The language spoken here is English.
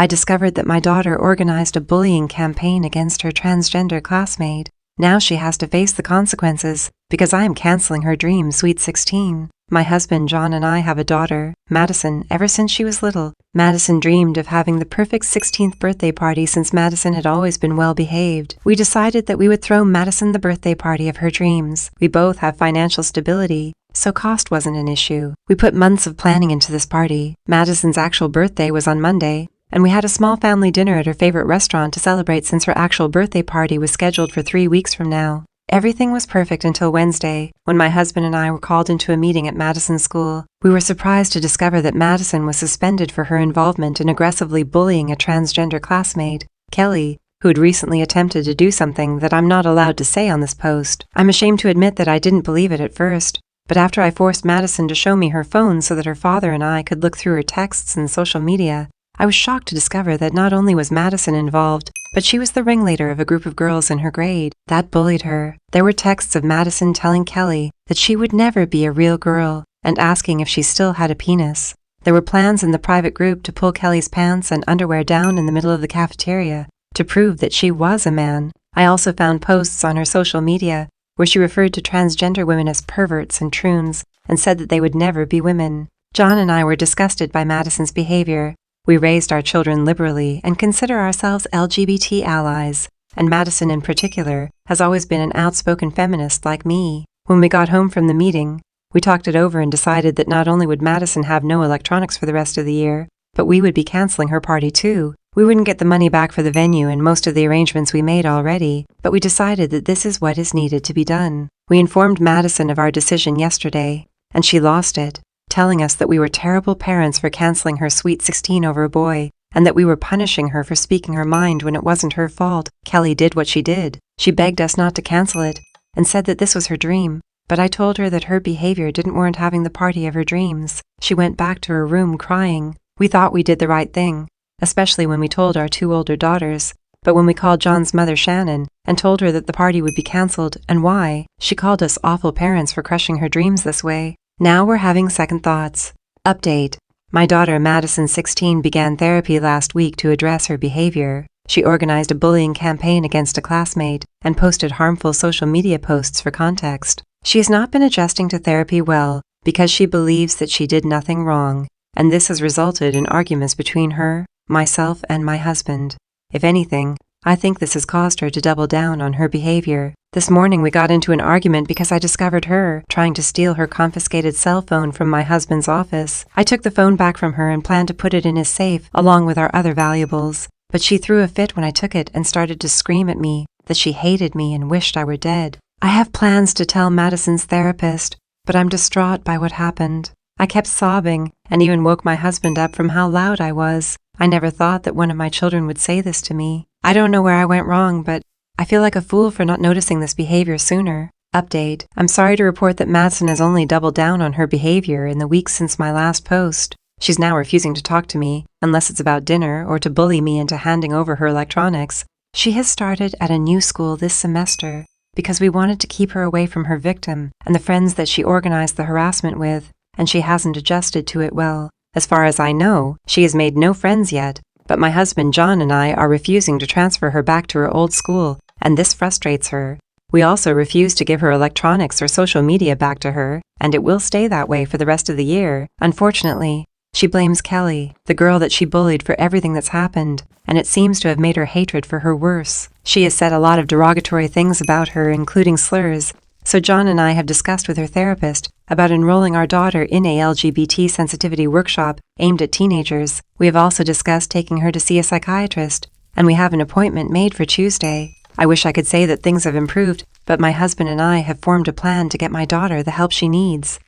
I discovered that my daughter organized a bullying campaign against her transgender classmate. Now she has to face the consequences because I am canceling her dream, Sweet 16. My husband John and I have a daughter, Madison, ever since she was little. Madison dreamed of having the perfect 16th birthday party since Madison had always been well behaved. We decided that we would throw Madison the birthday party of her dreams. We both have financial stability, so cost wasn't an issue. We put months of planning into this party. Madison's actual birthday was on Monday, and we had a small family dinner at her favorite restaurant to celebrate since her actual birthday party was scheduled for 3 weeks from now. Everything was perfect until Wednesday, when my husband and I were called into a meeting at Madison's school. We were surprised to discover that Madison was suspended for her involvement in aggressively bullying a transgender classmate, Kelly, who had recently attempted to do something that I'm not allowed to say on this post. I'm ashamed to admit that I didn't believe it at first, but after I forced Madison to show me her phone so that her father and I could look through her texts and social media, I was shocked to discover that not only was Madison involved, but she was the ringleader of a group of girls in her grade that bullied her. There were texts of Madison telling Kelly that she would never be a real girl and asking if she still had a penis. There were plans in the private group to pull Kelly's pants and underwear down in the middle of the cafeteria to prove that she was a man. I also found posts on her social media where she referred to transgender women as perverts and troons and said that they would never be women. John and I were disgusted by Madison's behavior. We raised our children liberally and consider ourselves LGBT allies, and Madison in particular has always been an outspoken feminist like me. When we got home from the meeting, we talked it over and decided that not only would Madison have no electronics for the rest of the year, but we would be canceling her party too. We wouldn't get the money back for the venue and most of the arrangements we made already, but we decided that this is what is needed to be done. We informed Madison of our decision yesterday, and she lost it, telling us that we were terrible parents for canceling her Sweet 16 over a boy, and that we were punishing her for speaking her mind when it wasn't her fault. Kelly did what she did. She begged us not to cancel it, and said that this was her dream, but I told her that her behavior didn't warrant having the party of her dreams. She went back to her room crying. We thought we did the right thing, especially when we told our 2 older daughters, but when we called John's mother Shannon and told her that the party would be canceled and why, she called us awful parents for crushing her dreams this way. Now we're having second thoughts. Update. My daughter Madison 16 began therapy last week to address her behavior. She organized a bullying campaign against a classmate and posted harmful social media posts for context. She has not been adjusting to therapy well because she believes that she did nothing wrong, and this has resulted in arguments between her, myself, and my husband. If anything, I think this has caused her to double down on her behavior. This morning we got into an argument because I discovered her trying to steal her confiscated cell phone from my husband's office. I took the phone back from her and planned to put it in his safe along with our other valuables, but she threw a fit when I took it and started to scream at me that she hated me and wished I were dead. I have plans to tell Madison's therapist, but I'm distraught by what happened. I kept sobbing and even woke my husband up from how loud I was. I never thought that one of my children would say this to me. I don't know where I went wrong, but I feel like a fool for not noticing this behavior sooner. Update. I'm sorry to report that Madison has only doubled down on her behavior in the weeks since my last post. She's now refusing to talk to me, unless it's about dinner or to bully me into handing over her electronics. She has started at a new school this semester because we wanted to keep her away from her victim and the friends that she organized the harassment with, and she hasn't adjusted to it well. As far as I know, she has made no friends yet, but my husband John and I are refusing to transfer her back to her old school, and this frustrates her. We also refuse to give her electronics or social media back to her, and it will stay that way for the rest of the year. Unfortunately, she blames Kelly, the girl that she bullied, for everything that's happened, and it seems to have made her hatred for her worse. She has said a lot of derogatory things about her, including slurs, so John and I have discussed with her therapist about enrolling our daughter in a LGBT sensitivity workshop aimed at teenagers. We have also discussed taking her to see a psychiatrist, and we have an appointment made for Tuesday. I wish I could say that things have improved, but my husband and I have formed a plan to get my daughter the help she needs.